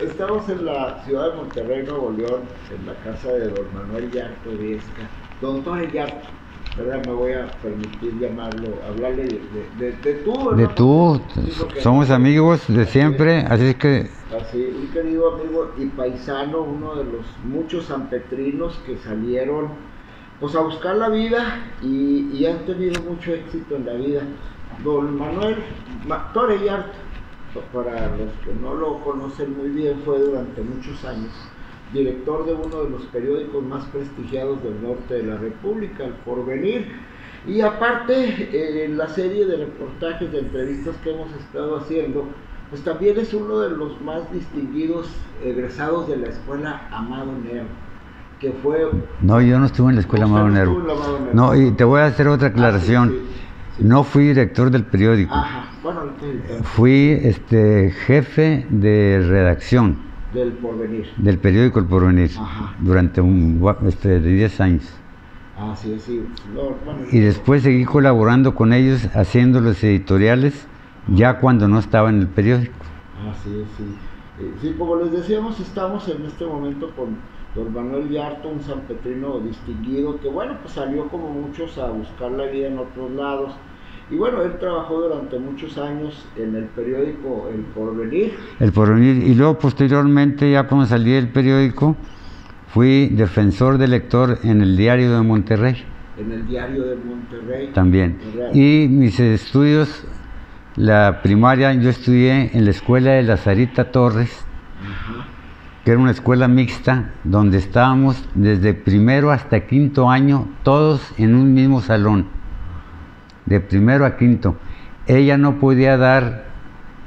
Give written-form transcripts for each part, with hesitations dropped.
Estamos en la ciudad de Monterrey, Nuevo León, en la casa de don Manuel Yarto Viesca. Don Tony Yarto, ¿verdad? Me voy a permitir llamarlo, hablarle de tú, ¿verdad? De tú, Sí, somos amigos de siempre, así es que... Así, un querido amigo y paisano, uno de los muchos sanpetrinos que salieron pues a buscar la vida y han tenido mucho éxito en la vida. Don Manuel Tony Yarto, para los que no lo conocen muy bien, fue durante muchos años director de uno de los periódicos más prestigiados del norte de la República, El Porvenir, y aparte en la serie de reportajes, de entrevistas que hemos estado haciendo, pues también es uno de los más distinguidos egresados de la escuela Amado Nervo, que fue... No, yo no estuve en la escuela Amado Nervo. No, y te voy a hacer otra aclaración. Sí. No fui director del periódico. Ajá. Bueno, fui jefe de redacción del Porvenir. Del periódico El Porvenir. Ajá. Durante de 10 años. Ah, sí, sí. No, bueno, y después seguí colaborando con ellos haciendo los editoriales ya cuando no estaba en el periódico. Ah, sí, sí. Sí, como les decíamos, estamos en este momento con don Manuel Yarto, un sanpetrino distinguido que, bueno, pues salió como muchos a buscar la vida en otros lados. Y bueno, él trabajó durante muchos años en el periódico El Porvenir. El Porvenir, y luego posteriormente, ya cuando salí del periódico, fui defensor de lector en el Diario de Monterrey. En el Diario de Monterrey. También. Y mis estudios, la primaria, yo estudié en la escuela de Lazarita Torres, ajá, que era una escuela mixta, donde estábamos desde primero hasta quinto año, todos en un mismo salón. De primero a quinto. Ella no podía dar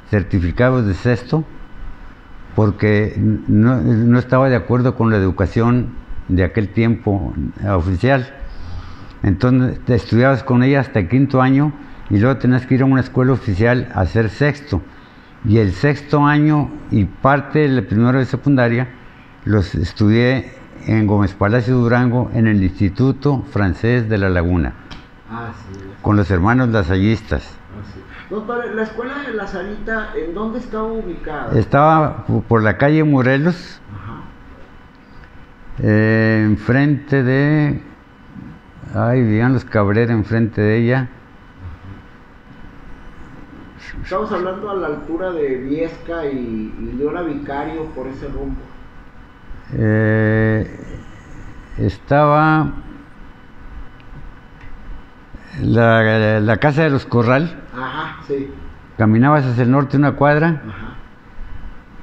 certificados de sexto porque no estaba de acuerdo con la educación de aquel tiempo oficial. Entonces te estudiabas con ella hasta el quinto año y luego tenías que ir a una escuela oficial a hacer sexto. Y el sexto año y parte del primero de secundaria los estudié en Gómez Palacio Durango en el Instituto Francés de La Laguna. Ah, sí. Con los hermanos lasallistas. Ah, sí. Doctor, la escuela de Lazarita, ¿en dónde estaba ubicada? Estaba por la calle Morelos, enfrente de... vivían los Cabrera enfrente de ella. Estamos hablando a la altura de Viesca y Leona Vicario, por ese rumbo. Estaba... La casa de los Corral. Ajá, sí. Caminabas hacia el norte una cuadra, ajá,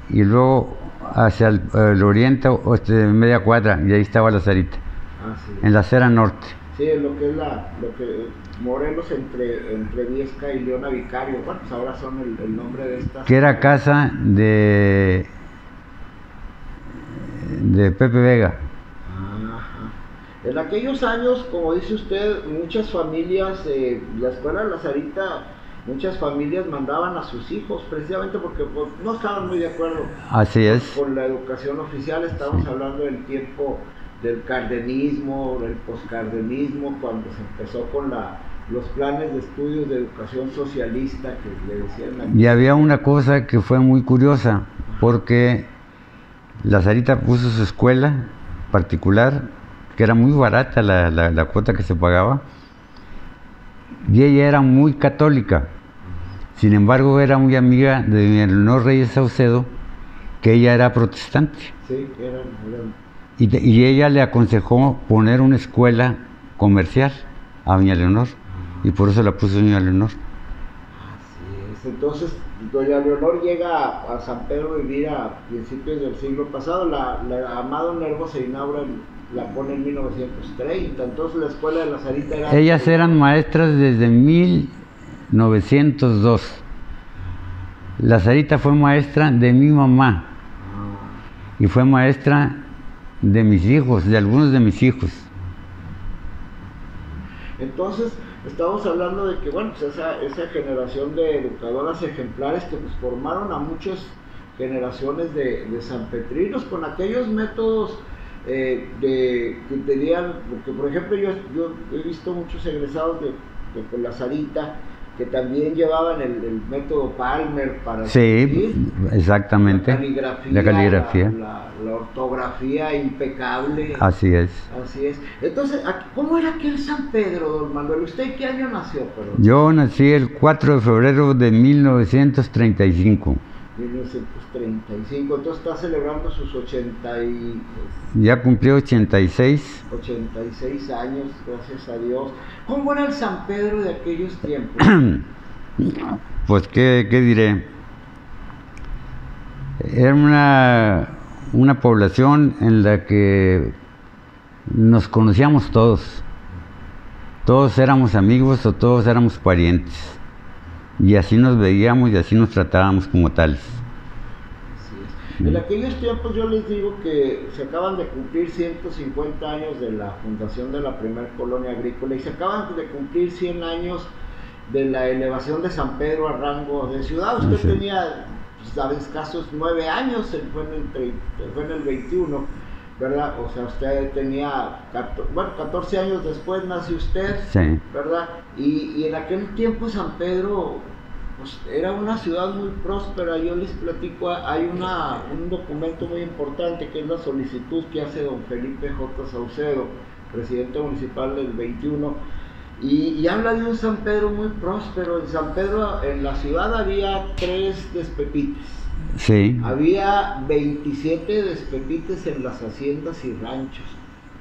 y luego hacia el oriente media cuadra, y ahí estaba Lazarita. Ah, sí. En la acera norte. Sí, lo que es Morelos entre Viesca y Leona Vicario. Bueno, pues ahora son el nombre de estas. Que era casa de Pepe Vega. En aquellos años, como dice usted, muchas familias, la escuela de Lazarita, muchas familias mandaban a sus hijos, precisamente porque pues, no estaban muy de acuerdo. Así es. Con la educación oficial. Estamos hablando del tiempo del cardenismo, del poscardenismo, cuando se empezó con los planes de estudios de educación socialista que le decían. Y había una cosa que fue muy curiosa, porque Lazarita puso su escuela particular, que era muy barata la cuota que se pagaba, y ella era muy católica. Sin embargo, era muy amiga de doña Leonor Reyes Saucedo, que ella era protestante. Sí, eran. Y ella le aconsejó poner una escuela comercial a doña Leonor, y por eso la puso doña Leonor. Así es. Entonces, doña Leonor llega a San Pedro de vivir a principios del siglo pasado. La Amado Nervo se inaugura la pone en 1930, entonces la escuela de Lazarita era... Ellas eran maestras desde 1902. Lazarita fue maestra de mi mamá y fue maestra de mis hijos, de algunos de mis hijos. Entonces, estamos hablando de que, bueno, pues esa generación de educadoras ejemplares que pues, formaron a muchas generaciones de sanpetrinos con aquellos métodos que tenían, porque por ejemplo yo he visto muchos egresados de Lazarita que también llevaban el método Palmer para Sí, escribir. exactamente. La caligrafía. La ortografía impecable. Así es. Así es. Entonces, ¿cómo era aquel San Pedro, don Manuel? ¿Usted qué año nació? Perdón? Yo nací el 4 de febrero de 1935. 1935, entonces está celebrando sus 80 y... Ya cumplió 86. 86 años, gracias a Dios. ¿Cómo era el San Pedro de aquellos tiempos? Pues, ¿qué diré? Era una población en la que nos conocíamos todos. Todos éramos amigos o todos éramos parientes. Y así nos veíamos y así nos tratábamos como tales. Así es. En aquellos tiempos yo les digo que se acaban de cumplir 150 años de la fundación de la primera colonia agrícola y se acaban de cumplir 100 años de la elevación de San Pedro a rango de ciudad. Usted Sí. tenía, pues, escasos 9 años, fue en el 21, ¿verdad? O sea, usted tenía, 14 años después nació usted, Sí. ¿verdad? Y en aquel tiempo San Pedro, pues, era una ciudad muy próspera. Yo les platico, hay un documento muy importante que es la solicitud que hace don Felipe J. Saucedo, presidente municipal del 21, y habla de un San Pedro muy próspero. En San Pedro, en la ciudad, había 3 despepites. Sí. Había 27 despepites en las haciendas y ranchos.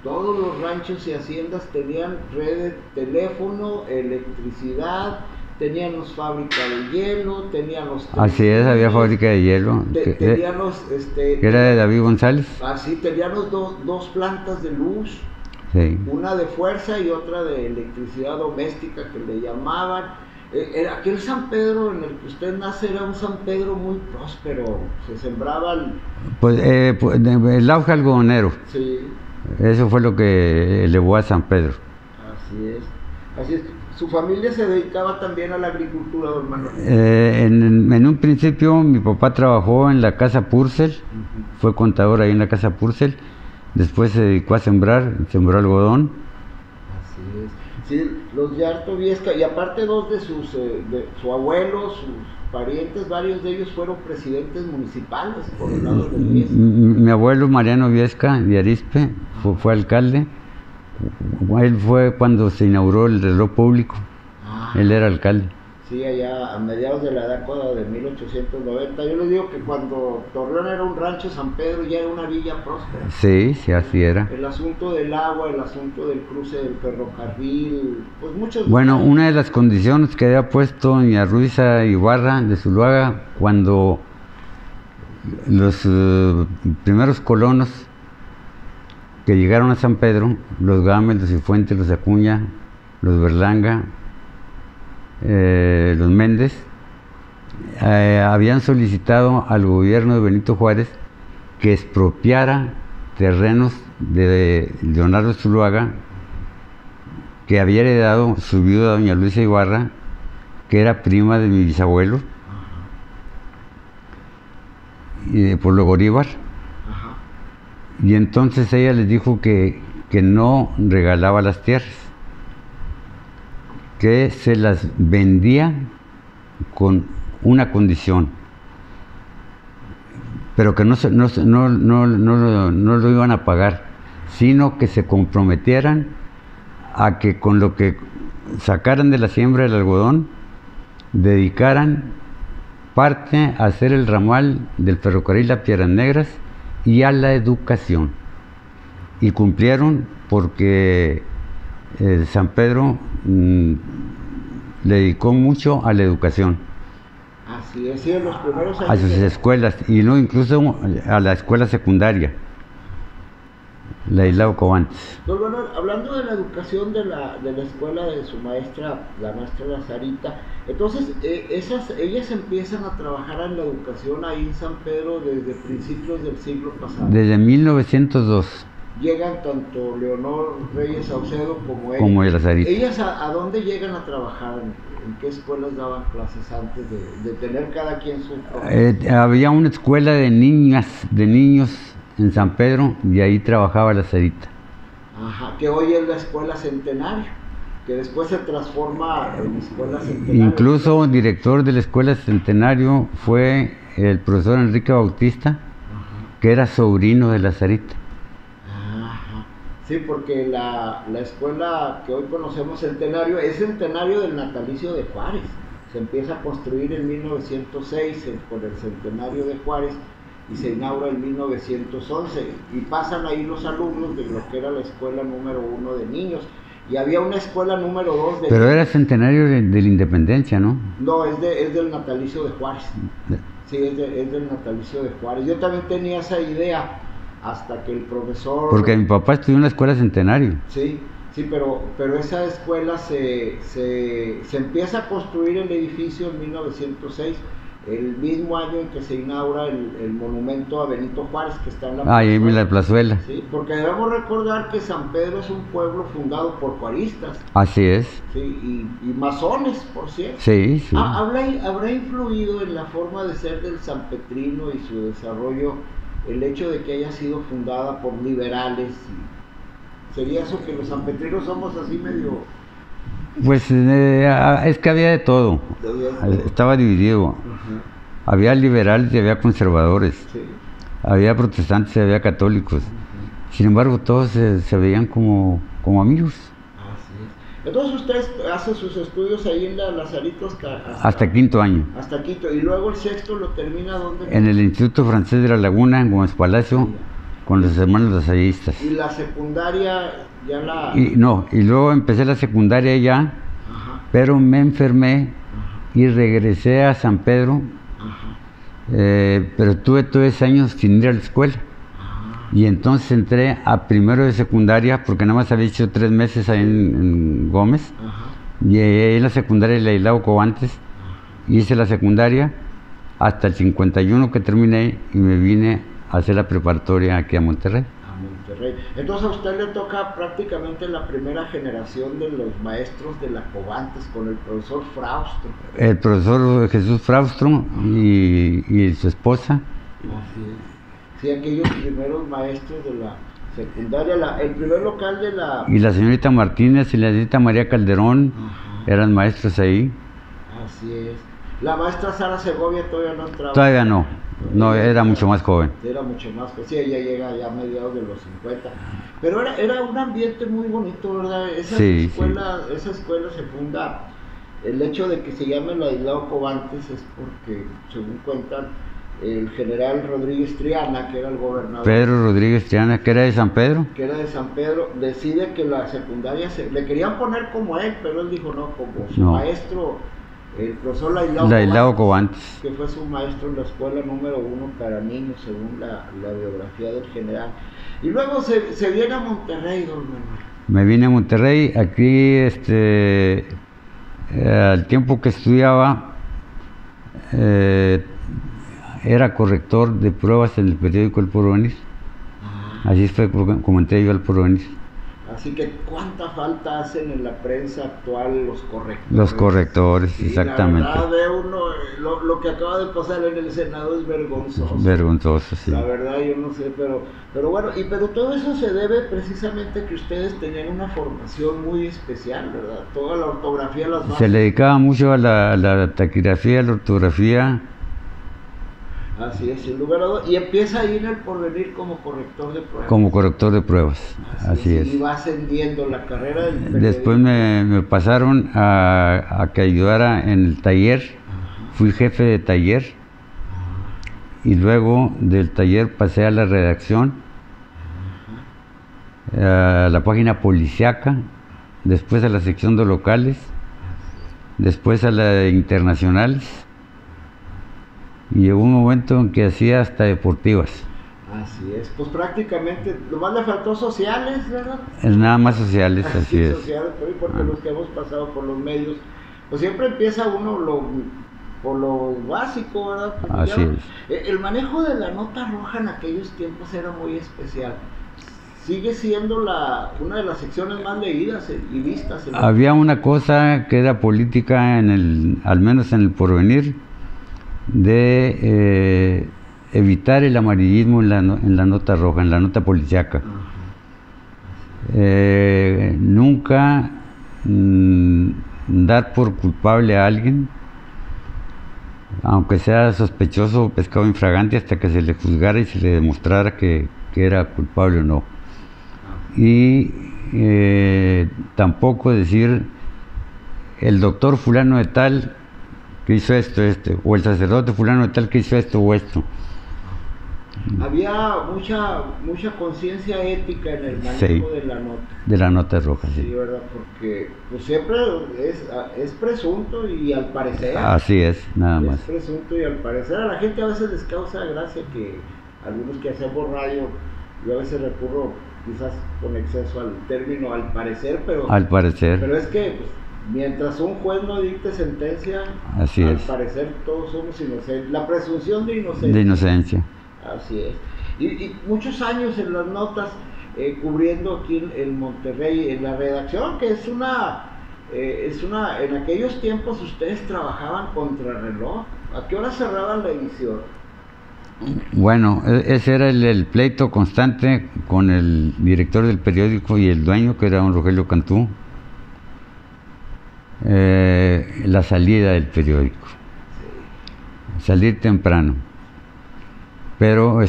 Todos los ranchos y haciendas tenían red de teléfono, electricidad, teníamos fábrica de hielo, teníamos... Así es, había fábrica de hielo. Teníamos... que era de David González. Así, teníamos dos plantas de luz, Sí. una de fuerza y otra de electricidad doméstica que le llamaban. Aquel San Pedro en el que usted nace era un San Pedro muy próspero, se sembraba Pues el auge algodonero. Sí, Eso fue lo que elevó a San Pedro. así es. Así es. Su familia se dedicaba también a la agricultura, don Manuel. En un principio mi papá trabajó en la casa Purcell, fue contador ahí en la casa Purcell, después se dedicó a sembró algodón. Así es. Sí, los Yarto Viesca, y aparte 2 de su abuelo, sus parientes, varios de ellos fueron presidentes municipales por el lado de Viesca. Mi abuelo Mariano Viesca de Arizpe fue alcalde. Él fue cuando se inauguró el reloj público. Él era alcalde. Sí, allá a mediados de la década de 1890. Yo les digo que cuando Torreón era un rancho, San Pedro ya era una villa próspera. Sí, sí, así era. El asunto del agua, el asunto del cruce del ferrocarril, pues muchos... Bueno, una de las condiciones que había puesto doña Ruiza Ibarra de Zuluaga cuando los primeros colonos que llegaron a San Pedro, los Gámez, los Cifuentes, los Acuña, los Berlanga, los Méndez, habían solicitado al gobierno de Benito Juárez que expropiara terrenos de Leonardo Zuluaga que había heredado su viuda doña Luisa Ibarra, que era prima de mi bisabuelo, y de Pueblo Goríbar. Y entonces ella les dijo que no regalaba las tierras, que se las vendía con una condición, pero que no lo iban a pagar, sino que se comprometieran a que con lo que sacaran de la siembra del algodón, dedicaran parte a hacer el ramal del ferrocarril a Piedras Negras y a la educación. Y cumplieron, porque San Pedro le dedicó mucho a la educación. Así es, sí, en los primeros años. A sus escuelas, y no incluso a la escuela secundaria, la Islao Cobantes. Pues bueno, hablando de la educación de la escuela de su maestra, la maestra Lazarita, entonces ellas empiezan a trabajar en la educación ahí en San Pedro desde principios del siglo pasado. Desde 1902. Llegan tanto Leonor Reyes Saucedo como ella. Como Lazarita. ¿Ellas a dónde llegan a trabajar? ¿En qué escuelas daban clases antes de tener cada quien su... Había una escuela de niños en San Pedro y ahí trabajaba Lazarita. Ajá, que hoy es la Escuela Centenario. que después se transforma en Escuela Centenario. Incluso director de la Escuela Centenario fue el profesor Enrique Bautista, que era sobrino de la Sarita. Ajá. Sí, porque la escuela que hoy conocemos Centenario es centenario del natalicio de Juárez. Se empieza a construir en 1906 por el centenario de Juárez y se inaugura en 1911 y pasan ahí los alumnos de lo que era la escuela número 1 de niños y había una escuela número 2 de Pero niños. era centenario de la Independencia, ¿no? No, es del natalicio de Juárez. Sí, es del natalicio de Juárez. Yo también tenía esa idea hasta que el profesor... Porque mi papá estudió en la Escuela Centenario. Sí, pero esa escuela se empieza a construir el edificio en 1906, el mismo año en que se inaugura el monumento a Benito Juárez, que está en la Ahí en la plazuela. Sí, porque debemos recordar que San Pedro es un pueblo fundado por juaristas. Así es. Sí, y masones, por cierto. Sí, sí. ¿Habrá influido en la forma de ser del sanpetrino y su desarrollo el hecho de que haya sido fundada por liberales? ¿Sería eso que los sanpetrinos somos así medio...? Pues es que había de todo. Estaba dividido. Ajá. Había liberales y había conservadores. Sí. Había protestantes y había católicos. Sin embargo, todos se veían como amigos. Así es. Entonces usted hace sus estudios ahí en la Lazarito Hasta quinto año. Hasta quinto. ¿Y luego el sexto lo termina dónde? En el Instituto Francés de la Laguna, en Gómez Palacio, con los hermanos lasallistas. ¿Y la secundaria ya la...? Y luego empecé la secundaria ya, Ajá. pero me enfermé Ajá. y regresé a San Pedro, Ajá. pero tuve 3 años sin ir a la escuela. Ajá. Y entonces entré a primero de secundaria, porque nada más había hecho 3 meses ahí en Gómez, Ajá. y ahí en la secundaria de la Hilao Cobantes, hice la secundaria hasta el 51 que terminé y me vine a hacer la preparatoria aquí a Monterrey. Monterrey. Entonces a usted le toca prácticamente la primera generación de los maestros de la Cobantes con el profesor Fraustro. El profesor Jesús Fraustro y su esposa. Así es. Sí, aquellos primeros maestros de la secundaria, el primer local de la... Y la señorita Martínez y la señorita María Calderón. Ajá. Eran maestros ahí. Así es. La maestra Sara Segovia todavía no entraba. Todavía no, era mucho más joven. Era mucho más joven, sí, ella llega ya a mediados de los 50. Pero era un ambiente muy bonito, ¿verdad? Esa escuela se funda, el hecho de que se llame la Hilao Cobantes es porque, según cuentan, el general Rodríguez Triana, que era el gobernador. Pedro Rodríguez Triana, que era de San Pedro. Que era de San Pedro, decide que la secundaria, le querían poner como él, pero él dijo no, como su maestro... El profesor Hilao Cobantes, que fue su maestro en la escuela número 1 para niños, según la biografía del general. Y luego se viene a Monterrey, don Manuel. Me vine a Monterrey, aquí al tiempo que estudiaba, era corrector de pruebas en el periódico El Porvenir. Así fue como entré yo al Porvenir. Así que cuánta falta hacen en la prensa actual los correctores. Los correctores, sí, exactamente. La verdad de uno, lo que acaba de pasar en el Senado es vergonzoso. Vergonzoso, sí. La verdad yo no sé, pero bueno, pero todo eso se debe precisamente a que ustedes tenían una formación muy especial, ¿verdad? Toda la ortografía, las bases. Se le dedicaba mucho a la taquigrafía, a la ortografía. Así es, sin lugar a dudas. Y empieza ahí en el Porvenir como corrector de pruebas. Como corrector de pruebas, así es. Y va ascendiendo la carrera del periodismo. Después me pasaron a que ayudara en el taller. Ajá. Fui jefe de taller. Ajá. Y luego del taller pasé a la redacción, a la página policiaca, después a la sección de locales, después a la de internacionales. Y llegó un momento en que hacía hasta deportivas. Así es, pues prácticamente, lo más le faltó sociales, ¿verdad? Nada más sociales, así es. Sociales, porque los que hemos pasado por los medios, pues siempre empieza uno por lo básico, ¿verdad? Porque así es. El manejo de la nota roja en aquellos tiempos era muy especial. Sigue siendo una de las secciones más leídas y vistas. Había una cosa que era política, al menos en el Porvenir, de evitar el amarillismo en la nota roja, en la nota policiaca. Nunca dar por culpable a alguien, aunque sea sospechoso o pescado infragante, hasta que se le juzgara y se le demostrara que era culpable o no. Y tampoco decir el doctor fulano de tal que hizo esto, o el sacerdote fulano de tal que hizo esto o esto. Había mucha conciencia ética en el manejo de la nota. De la nota roja, sí. Sí, ¿verdad? Porque pues siempre es presunto y al parecer. Así es, nada más. Es presunto y al parecer a la gente a veces les causa gracia que algunos que hacemos radio, yo a veces recurro quizás con exceso al término al parecer, pero... Al parecer. Pero es que pues, mientras un juez no dicte sentencia, así al es. parecer todos somos inocentes. La presunción de inocencia. De inocencia. Así es. Y muchos años en las notas, cubriendo aquí en Monterrey, en la redacción, que es una, en aquellos tiempos ustedes trabajaban contrarreloj. ¿A qué hora cerraban la edición? Bueno, ese era el pleito constante con el director del periódico y el dueño, que era don Rogelio Cantú. La salida del periódico. Sí. Salir temprano. Pero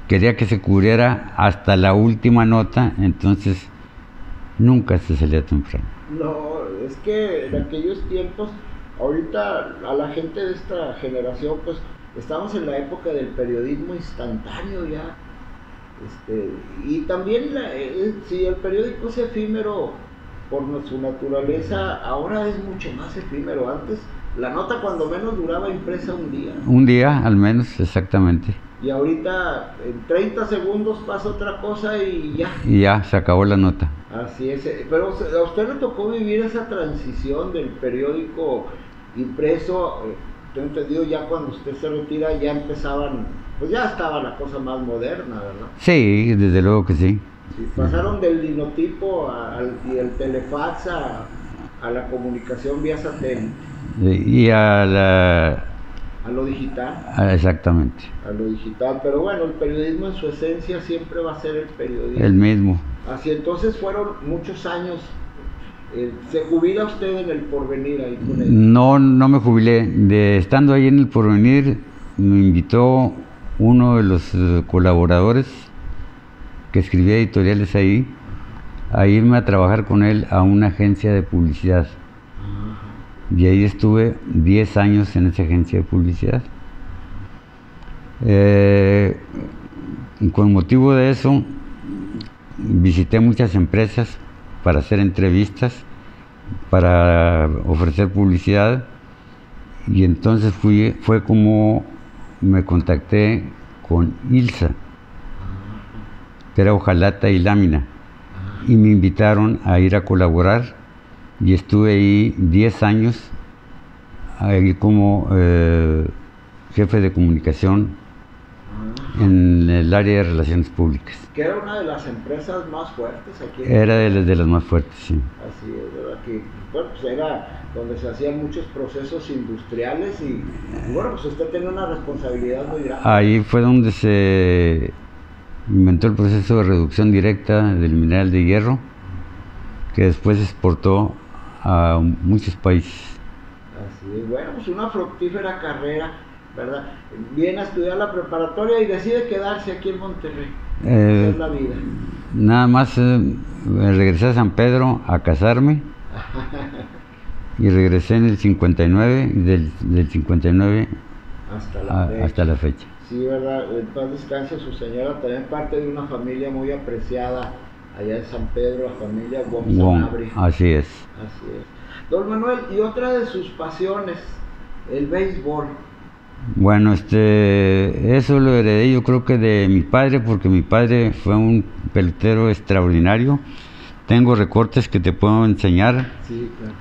quería que se cubriera hasta la última nota, entonces nunca se salía temprano. No, es que en aquellos tiempos, ahorita a la gente de esta generación, pues estamos en la época del periodismo instantáneo ya. Y también si el periódico es efímero por su naturaleza, ahora es mucho más efímero. Antes la nota cuando menos duraba impresa un día. Un día al menos, exactamente. Y ahorita en 30 segundos pasa otra cosa y ya. Y ya, se acabó la nota. Así es. Pero a usted le tocó vivir esa transición del periódico impreso. Tengo entendido ya cuando usted se retira ya empezaban, pues ya estaba la cosa más moderna, ¿verdad? Sí, desde luego que sí. Sí, pasaron del linotipo y el telefax a la comunicación vía satélite. Y a lo digital. Exactamente. A lo digital, pero bueno, el periodismo en su esencia siempre va a ser el periodismo. El mismo. Así, entonces fueron muchos años. ¿Se jubila usted en el Porvenir ahí con él? No me jubilé. Estando ahí en el Porvenir, me invitó uno de los colaboradores que escribía editoriales ahí, a irme a trabajar con él a una agencia de publicidad. Y ahí estuve 10 años en esa agencia de publicidad. Con motivo de eso, visité muchas empresas para hacer entrevistas, para ofrecer publicidad, y entonces fue como me contacté con ILSA, que era hojalata y lámina, y me invitaron a ir a colaborar. Y estuve ahí 10 años, ahí como jefe de comunicación en el área de relaciones públicas. Que era una de las empresas más fuertes aquí. Era de las más fuertes, sí. Así es, ¿verdad? Que, bueno, pues era donde se hacían muchos procesos industriales y bueno, pues usted tenía una responsabilidad muy grande. Ahí fue donde se inventó el proceso de reducción directa del mineral de hierro, que después se exportó a muchos países. Así es, bueno, pues una fructífera carrera, ¿verdad? Viene a estudiar la preparatoria y decide quedarse aquí en Monterrey. Esa es la vida. Nada más regresé a San Pedro a casarme y regresé en el 59, del 59 hasta la fecha. Sí, ¿verdad? En paz descanse su señora, también parte de una familia muy apreciada allá en San Pedro, la familia González. Así es. Así es. Don Manuel, y otra de sus pasiones, el béisbol. Bueno, eso lo heredé yo creo que de mi padre, porque mi padre fue un pelotero extraordinario. Tengo recortes que te puedo enseñar, sí, claro,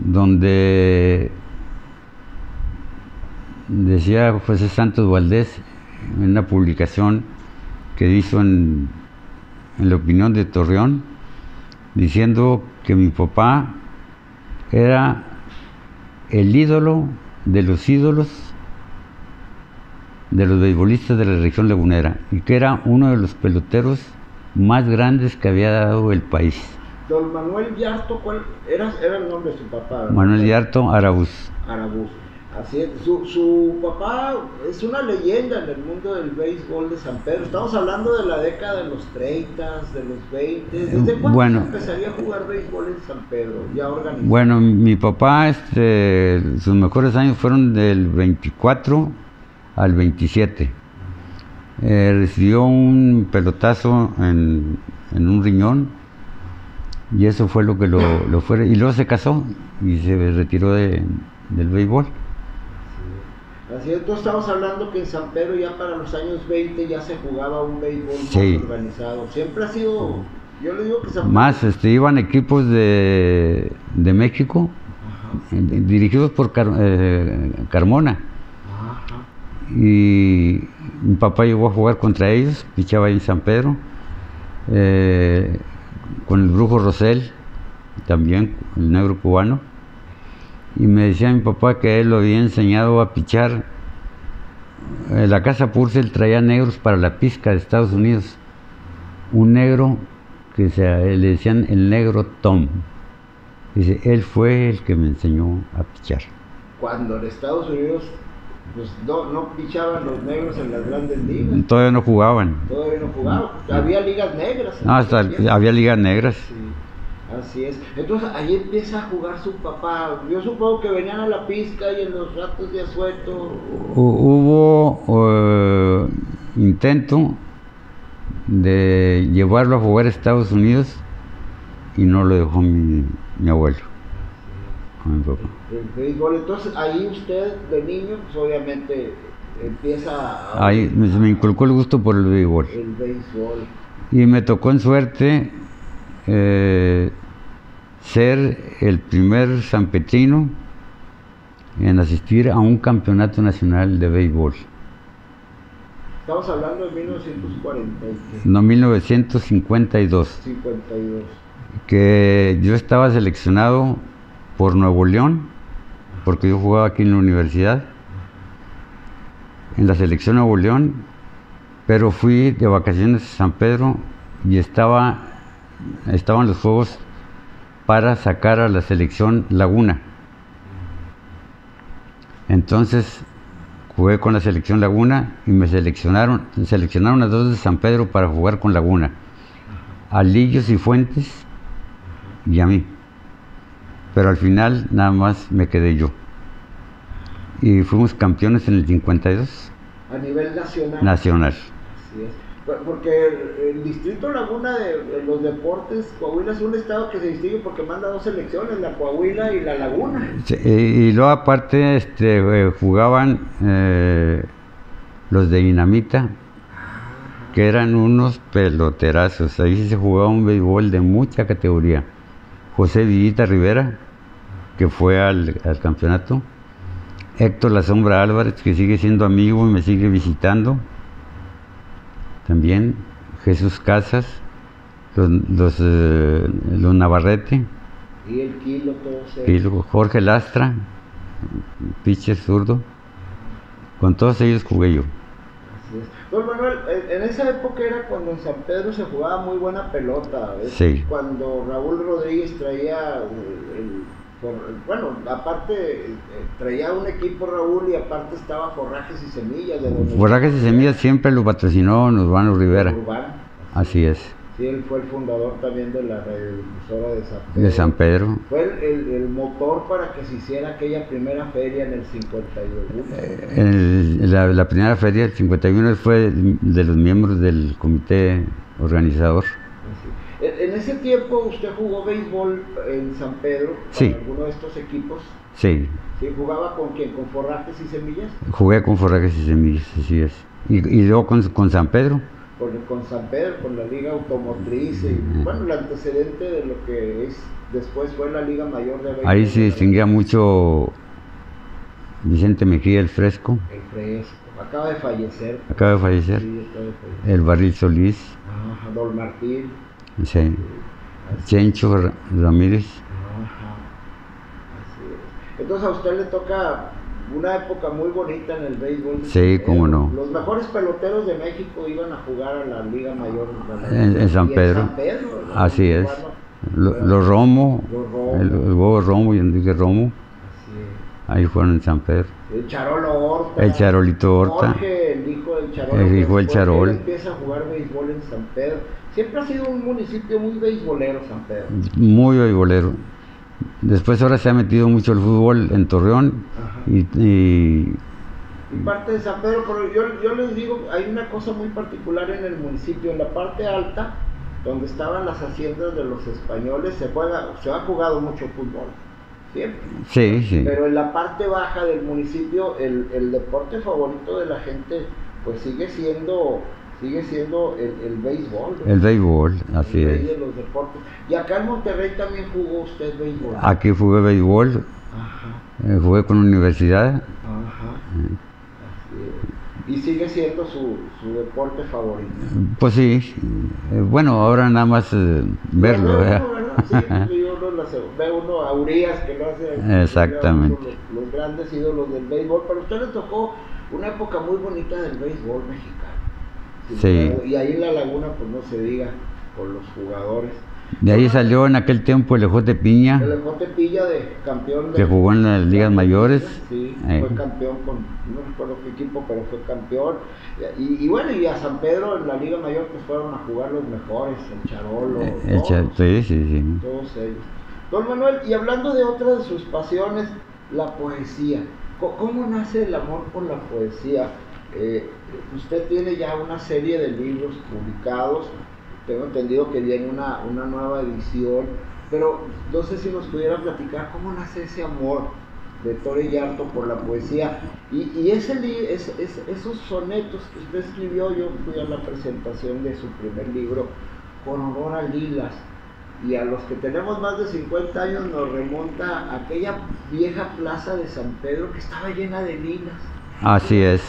donde decía José Santos Valdés en una publicación que hizo en La Opinión de Torreón, diciendo que mi papá era el ídolo de los ídolos de los beisbolistas de la región lagunera y que era uno de los peloteros más grandes que había dado el país. Don Manuel Yarto, ¿cuál era el nombre de su papá? Manuel Yarto Arabuz. Arabuz. Así es. Su papá es una leyenda en el mundo del béisbol de San Pedro. Estamos hablando de la década de los 30, de los 20. ¿Desde cuándo se empezaría a jugar béisbol en San Pedro? Ya organizado. Bueno, mi papá, sus mejores años fueron del 24 al 27. Recibió un pelotazo en un riñón y eso fue lo que lo fue. Y luego se casó y se retiró del béisbol. Así es, entonces estamos hablando que en San Pedro ya para los años 20 ya se jugaba un béisbol sí. más organizado. Siempre ha sido, yo le digo que San Pedro... Más, iban equipos de México, dirigidos por Carmona. Ajá. Y mi papá llegó a jugar contra ellos, pichaba ahí en San Pedro, con el Brujo Rosell, también, el negro cubano. Y me decía mi papá que él lo había enseñado a pichar. La casa Purcell traía negros para la pizca de Estados Unidos. Un negro que le decían el negro Tom. Dice, él fue el que me enseñó a pichar. Cuando en Estados Unidos pues no pichaban los negros en las grandes ligas. Todavía no jugaban. Todavía no jugaban. Había ligas negras. No, hasta había ligas negras. Sí. Así es. Entonces ahí empieza a jugar su papá. Yo supongo que venían a la pizca y en los ratos de asueto. Hubo intento de llevarlo a jugar a Estados Unidos y no lo dejó mi abuelo, mi papá. El béisbol. Entonces ahí usted de niño, pues obviamente empieza a... Ahí me inculcó el gusto por el béisbol. El béisbol. Y me tocó en suerte ser el primer sanpetrino en asistir a un campeonato nacional de béisbol. Estamos hablando de 1940. No, 1952. 52. Que yo estaba seleccionado por Nuevo León, porque yo jugaba aquí en la universidad, en la selección Nuevo León, pero fui de vacaciones a San Pedro y estaban los juegos para sacar a la selección Laguna. Entonces jugué con la selección Laguna y me seleccionaron a dos de San Pedro para jugar con Laguna, a Lillos y Fuentes y a mí. Pero al final nada más me quedé yo. Y fuimos campeones en el 52. A nivel nacional. Nacional. Así es. Porque el distrito Laguna de los deportes, Coahuila es un estado que se distingue porque manda dos selecciones, la Coahuila y la Laguna. Sí, y luego aparte jugaban los de Dinamita, que eran unos peloterazos. Ahí sí se jugaba un béisbol de mucha categoría. José Villita Rivera, que fue al campeonato. Héctor La Sombra Álvarez, que sigue siendo amigo y me sigue visitando. También Jesús Casas, los Navarrete. Y el Kilo, todos ellos. Jorge Lastra, pitcher zurdo. Con todos ellos jugué yo. Así es. Don Manuel, en esa época era cuando en San Pedro se jugaba muy buena pelota. Sí. Cuando Raúl Rodríguez traía aparte traía un equipo Raúl y aparte estaba Forrajes y Semillas. Forrajes y Semillas siempre lo patrocinó Urbano Rivera. Así es. Sí, él fue el fundador también de la radiodifusora de San Pedro. Fue el motor para que se hiciera aquella primera feria en el 51. La primera feria del 51 fue de los miembros del comité organizador. En ese tiempo usted jugó béisbol en San Pedro, sí. ¿Con alguno de estos equipos? Sí. ¿Sí? ¿Jugaba con quién? ¿Con Forrajes y Semillas? Jugué con Forrajes y Semillas, así es. Y luego con San Pedro. Con San Pedro, con la Liga Automotriz, bueno, el antecedente de lo que es después fue la Liga Mayor de béisbol. Ahí se distinguía mucho Vicente Mejía, el Fresco. El Fresco, acaba de fallecer. Sí, acaba de fallecer. El Barril Solís. Ajá, Don Martín. Sí. Chencho Ramírez. Ajá. Así es. Entonces a usted le toca una época muy bonita en el béisbol. Sí, cómo no. Los mejores peloteros de México iban a jugar a la Liga Mayor. En San Pedro. En San Pedro, así es. Los Romo, Los Romo. el Hugo Romo y Enrique Romo, Así es. ahí fueron en San Pedro. El Charolo Horta. El Charolito Horta. Jorge, el hijo del Charolo. El hijo del después Charol. él empieza a jugar béisbol en San Pedro. Siempre ha sido un municipio muy beisbolero, San Pedro. Muy beisbolero. Después ahora se ha metido mucho el fútbol en Torreón. Ajá. Y Y parte de San Pedro, pero yo les digo, hay una cosa muy particular en el municipio, en la parte alta, donde estaban las haciendas de los españoles, se ha jugado mucho fútbol, siempre. sí, sí. Pero en la parte baja del municipio, el deporte favorito de la gente, pues sigue siendo el béisbol, ¿no? El béisbol, así el rey es. de los deportes. Y acá en Monterrey también jugó usted béisbol. Aquí jugué béisbol, Ajá, jugué con universidad. ajá. Así es. Y sigue siendo su deporte favorito. Pues sí, bueno, ahora nada más verlo, Lo ve ¿verdad? uno, ¿verdad? Sí, ve uno a Urias que lo hace. Exactamente. Los grandes ídolos del béisbol, pero a usted le tocó una época muy bonita del béisbol mexicano. Sí. Y ahí en la laguna, pues no se diga, con los jugadores. De ahí salió en aquel tiempo el Ejote Piña, El Ejote Pilla de campeón que jugó en las ligas mayores. Sí, fue campeón con, no recuerdo qué equipo, pero fue campeón. Y bueno, y a San Pedro en la Liga Mayor pues fueron a jugar los mejores, el Charolo, Sí, sí, sí. todos ellos. Don Manuel, y hablando de otra de sus pasiones, la poesía. ¿Cómo nace el amor por la poesía? Usted tiene ya una serie de libros publicados. Tengo entendido que viene una nueva edición, pero no sé si nos pudiera platicar cómo nace ese amor de Tore Yarto por la poesía y esos sonetos que usted escribió. Yo fui a la presentación de su primer libro, Con olor a lilas, y a los que tenemos más de 50 años nos remonta a aquella vieja plaza de San Pedro que estaba llena de lilas. Así es.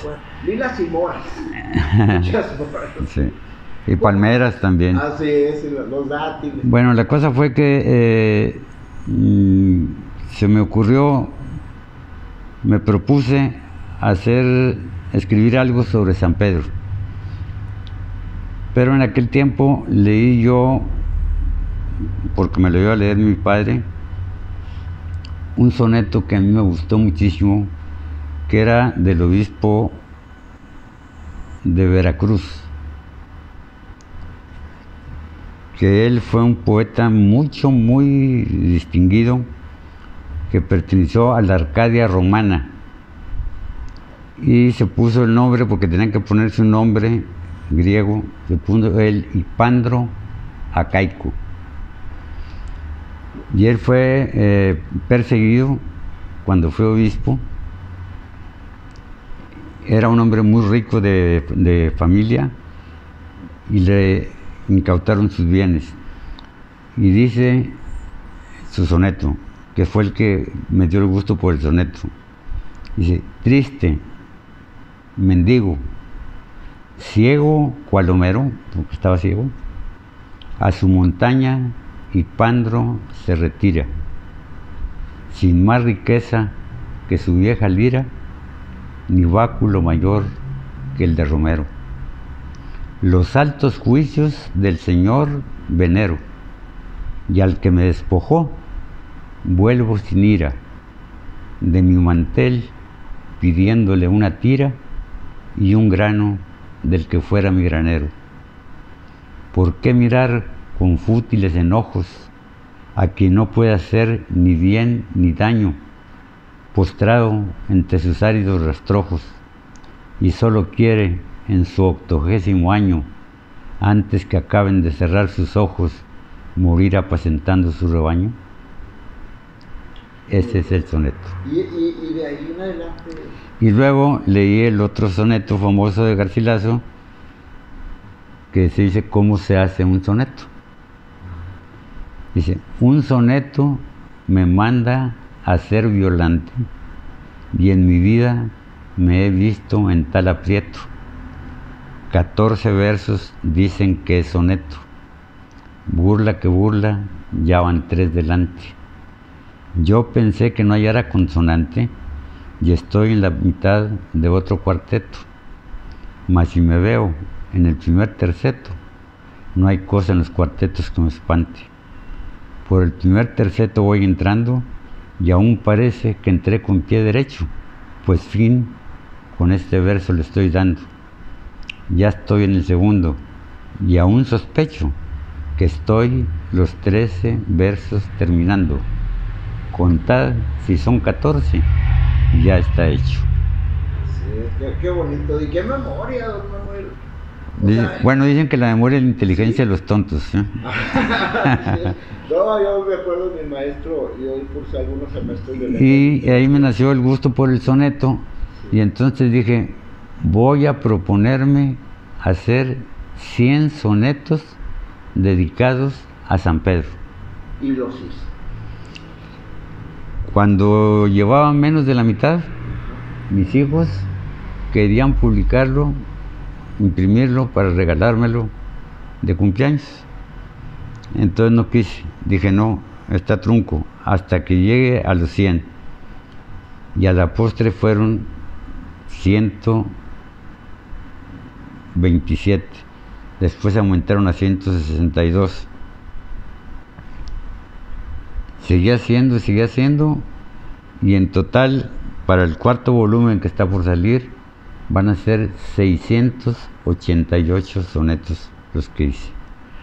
Lilas y moras, muchas moras. Sí. Y palmeras también. Así es, los dátiles. Bueno, la cosa fue que se me ocurrió, me propuse escribir algo sobre San Pedro. Pero en aquel tiempo leí yo, porque me lo iba a leer mi padre, un soneto que a mí me gustó muchísimo, que era del obispo de Veracruz, que él fue un poeta muy distinguido, que perteneció a la Arcadia romana, y se puso el nombre, porque tenían que ponerse un nombre griego, se puso el Hipandro Acaico, y él fue perseguido cuando fue obispo. Era un hombre muy rico de familia, y le incautaron sus bienes. Y dice su soneto, que fue el que me dio el gusto por el soneto. Dice: triste, mendigo, ciego cual Homero, porque estaba ciego, a su montaña Hipandro se retira, sin más riqueza que su vieja lira, ni báculo mayor que el de Romero. Los altos juicios del Señor venero, y al que me despojó vuelvo sin ira, de mi mantel pidiéndole una tira y un grano del que fuera mi granero. ¿Por qué mirar con fútiles enojos a quien no puede hacer ni bien ni daño, postrado entre sus áridos rastrojos, y solo quiere en su 80º año, antes que acaben de cerrar sus ojos, morir apacentando su rebaño? Ese es el soneto. Y de ahí en adelante. Y luego leí el otro soneto famoso de Garcilaso, que se dice: ¿cómo se hace un soneto? Dice: un soneto me manda a ser violante, y en mi vida me he visto en tal aprieto. 14 versos dicen que es soneto, burla que burla, ya van 3 delante. Yo pensé que no hallara consonante, y estoy en la mitad de otro cuarteto, mas si me veo en el primer terceto, no hay cosa en los cuartetos que me espante, por el primer terceto voy entrando y aún parece que entré con pie derecho, pues fin con este verso le estoy dando. Ya estoy en el segundo y aún sospecho que estoy los 13 versos terminando. Contad si son 14, ya está hecho. Sí, qué bonito. ¿Y qué memoria, don Manuel? Bueno, dicen que la memoria es la inteligencia de los tontos. Sí. No, yo me acuerdo de mi maestro, yo cursé algunos semestres de y ahí me nació el gusto por el soneto, sí. Y entonces dije, voy a proponerme hacer 100 sonetos dedicados a San Pedro. Y los hice. Cuando llevaba menos de la mitad, mis hijos querían publicarlo, imprimirlo para regalármelo de cumpleaños. Entonces no quise, dije no, está trunco, hasta que llegue a los 100. Y a la postre fueron 127. Después aumentaron a 162. Seguía haciendo, y en total, para el cuarto volumen que está por salir, van a ser 688 sonetos los que hice.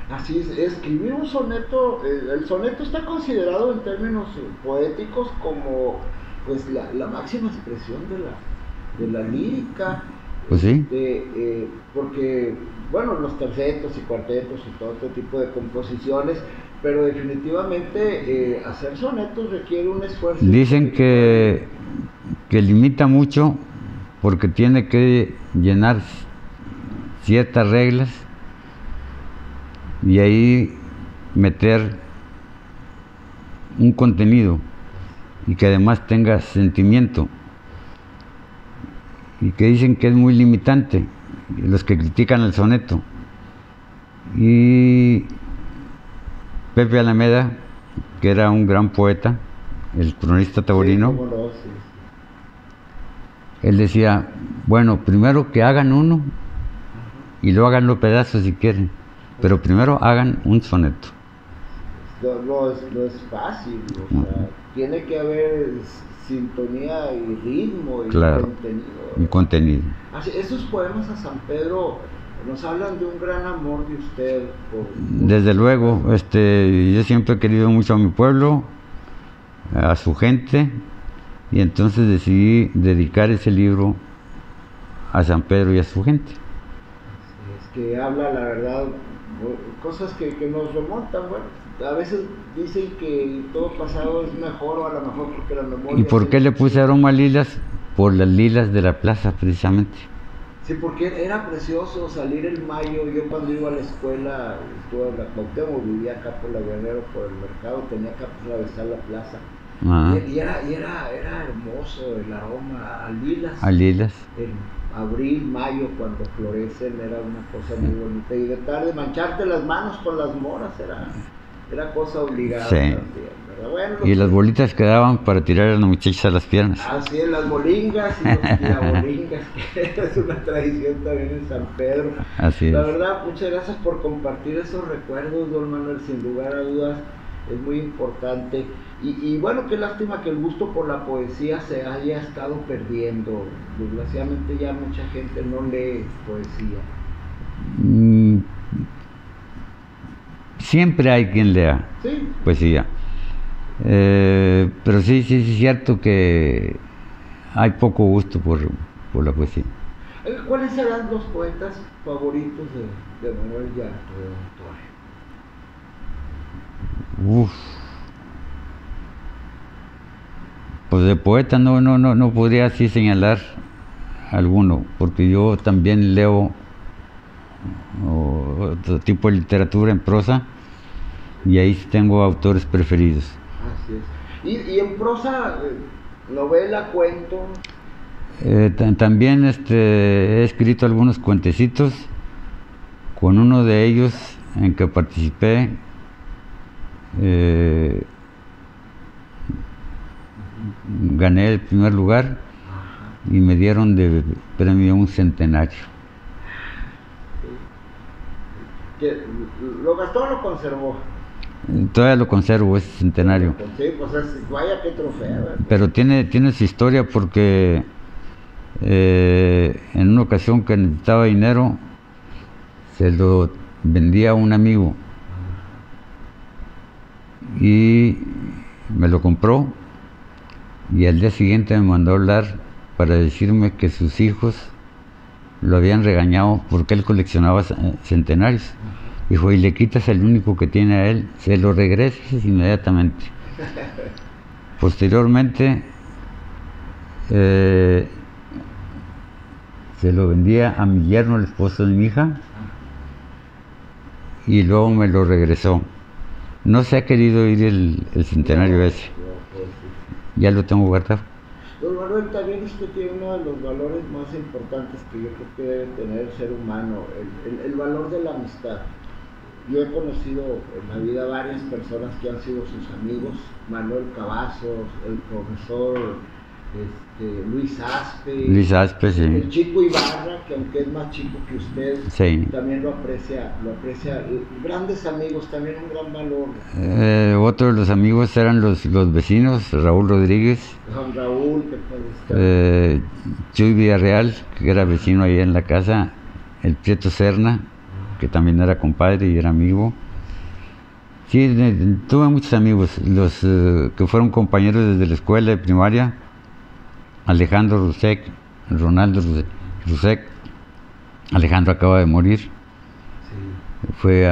Así es, escribir un soneto, el soneto está considerado en términos poéticos como pues la máxima expresión de la lírica. Pues sí. Porque, bueno, los tercetos y cuartetos y todo este tipo de composiciones, pero definitivamente hacer sonetos requiere un esfuerzo. Dicen que limita mucho porque tiene que llenar ciertas reglas y ahí meter un contenido y que además tenga sentimiento, y que dicen que es muy limitante los que critican el soneto. Y Pepe Alameda, que era un gran poeta, el cronista taurino, sí, no, sí. Él decía, bueno, primero que hagan uno y luego hagan los pedazos si quieren, pero primero hagan un soneto. No es fácil, o sea, tiene que haber sintonía y ritmo y claro, contenido. Y contenido. Así, esos poemas a San Pedro nos hablan de un gran amor de usted. Desde luego, yo siempre he querido mucho a mi pueblo, a su gente, y entonces decidí dedicar ese libro a San Pedro y a su gente. Es que habla, la verdad, cosas que nos remontan, bueno. A veces dicen que todo pasado es mejor, o a lo mejor porque la memoria... ¿Y por qué le puse aroma a lilas? Por las lilas de la plaza, precisamente. Sí, porque era precioso salir en mayo. Yo cuando iba a la escuela, estuve en la Cuauhtémoc, vivía acá por la Guerrero, por el mercado, tenía que atravesar la plaza. Y era hermoso el aroma a lilas. A lilas. En abril, mayo, cuando florecen, era una cosa muy bonita. Y de tarde mancharte las manos con las moras era cosa obligada. Sí. También, bueno, y las bolitas quedaban para tirar a las muchachas a las piernas. Así es, las bolingas y las bolingas, que es una tradición también en San Pedro. Así es. La verdad, muchas gracias por compartir esos recuerdos, don Manuel, sin lugar a dudas, es muy importante. Y bueno, qué lástima que el gusto por la poesía se haya estado perdiendo. Desgraciadamente ya mucha gente no lee poesía. Siempre hay quien lea poesía. Pero sí es cierto que hay poco gusto por la poesía. ¿Cuáles serán los poetas favoritos de Manuel Llanto, de Don Torre? Pues de poeta no podría así señalar alguno, porque yo también leo otro tipo de literatura en prosa y ahí tengo autores preferidos. Así es. ¿Y en prosa, novela, cuento? También he escrito algunos cuentecitos. Con uno de ellos en que participé, gané el primer lugar y me dieron de premio un centenario. ¿Lo gastó o lo conservó? Todavía lo conservo, ese centenario. Sí, pues vaya qué trofeo. Pero tiene su historia porque en una ocasión que necesitaba dinero, se lo vendía a un amigo y me lo compró, y al día siguiente me mandó a hablar para decirme que sus hijos lo habían regañado porque él coleccionaba centenarios. Dijo, y le quitas el único que tiene a él, se lo regresas inmediatamente. Posteriormente se lo vendía a mi yerno, el esposo de mi hija, y luego me lo regresó. No se ha querido ir el centenario ese. Ya lo tengo guardado. Don Manuel, también usted tiene uno de los valores más importantes que yo creo que debe tener el ser humano, el valor de la amistad. Yo he conocido en la vida varias personas que han sido sus amigos: Manuel Cavazos, el profesor Luis Aspe, sí. El Chico Ibarra, que aunque es más chico que usted, sí, también lo aprecia. Grandes amigos, también un gran valor. Otro de los amigos eran los vecinos, Raúl Rodríguez, Don Raúl, que puede estar. Chuy Villarreal, que era vecino ahí en la casa, el Prieto Serna, que también era compadre y era amigo. Sí, tuve muchos amigos, los que fueron compañeros desde la escuela de primaria: Alejandro Rusek, Ronaldo Rusek. Alejandro acaba de morir. Sí. Fue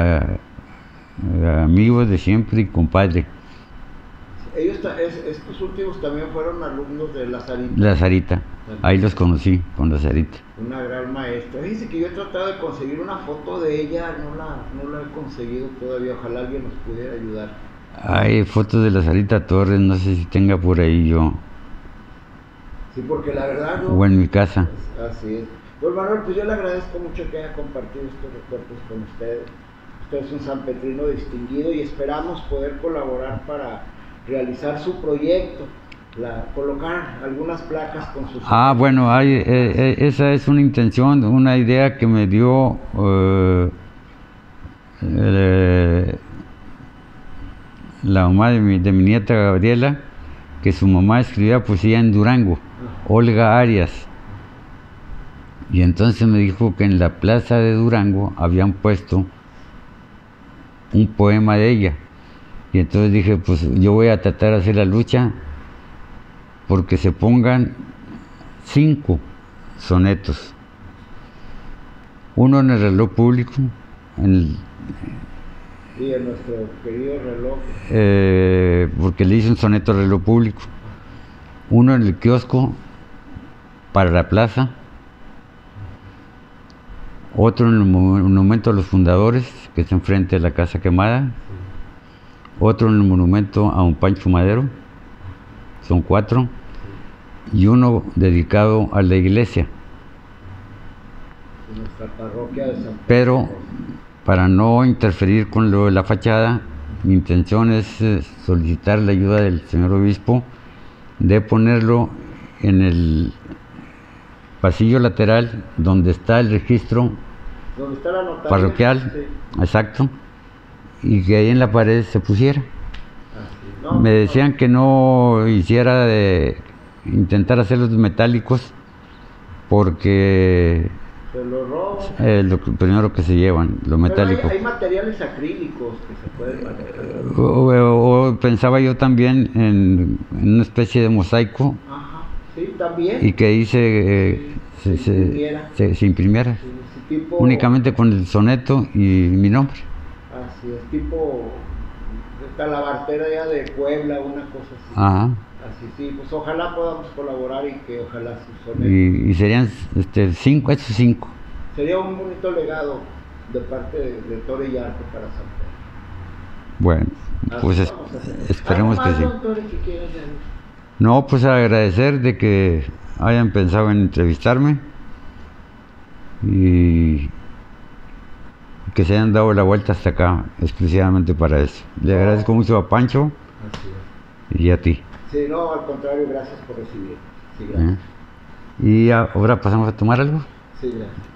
amigo de siempre y compadre. Estos últimos también fueron alumnos de La Sarita. La Sarita, ahí los conocí con La Sarita. Una gran maestra. Dice que yo he tratado de conseguir una foto de ella, no la he conseguido todavía. Ojalá alguien nos pudiera ayudar. Hay fotos de La Sarita Torres, no sé si tenga por ahí yo. Sí, porque la verdad no. O en mi casa. Así es. Don Manuel, pues yo le agradezco mucho que haya compartido estos recuerdos con ustedes. Usted es un sanpetrino distinguido y esperamos poder colaborar para realizar su proyecto, colocar algunas placas con sus... Bueno, esa es una intención, una idea que me dio la mamá de mi nieta Gabriela, que su mamá escribía poesía en Durango, Olga Arias. Y entonces me dijo que en la plaza de Durango habían puesto un poema de ella. Y entonces dije, pues yo voy a tratar de hacer la lucha porque se pongan 5 sonetos. Uno en el reloj público, en nuestro querido reloj. Porque le hice un soneto al reloj público. Uno en el kiosco para la plaza. Otro en el monumento a los fundadores, que está enfrente de la casa quemada. Otro en el monumento a un Pancho Madero, son 4, y uno dedicado a la iglesia. Nuestra parroquia de San Pedro. Pero para no interferir con lo de la fachada, mi intención es solicitar la ayuda del señor obispo de ponerlo en el pasillo lateral donde está el registro parroquial, sí. Exacto, y que ahí en la pared se pusiera. Me decían que no hiciera intentar hacerlos metálicos porque se lo roban. Lo primero que se llevan, lo metálico. Hay materiales acrílicos que se pueden manejar. O pensaba yo también en una especie de mosaico. Ajá, sí, también. Y que ahí se imprimiera. Sí, tipo, únicamente con el soneto y mi nombre. Así es, tipo Talabartera ya de Puebla, una cosa así. Ajá. Así, sí, pues ojalá podamos colaborar y que ojalá sus sonetos. Y serían 5, estos 5. Sería un bonito legado de parte de Tore y Arte para San Pedro. Bueno, pues esperemos que sí. No, pues agradecer de que hayan pensado en entrevistarme y que se hayan dado la vuelta hasta acá exclusivamente para eso. Le agradezco mucho a Pancho y a ti. Sí, no, al contrario, gracias por recibirme. Sí, gracias. Y ahora pasamos a tomar algo. Sí, gracias.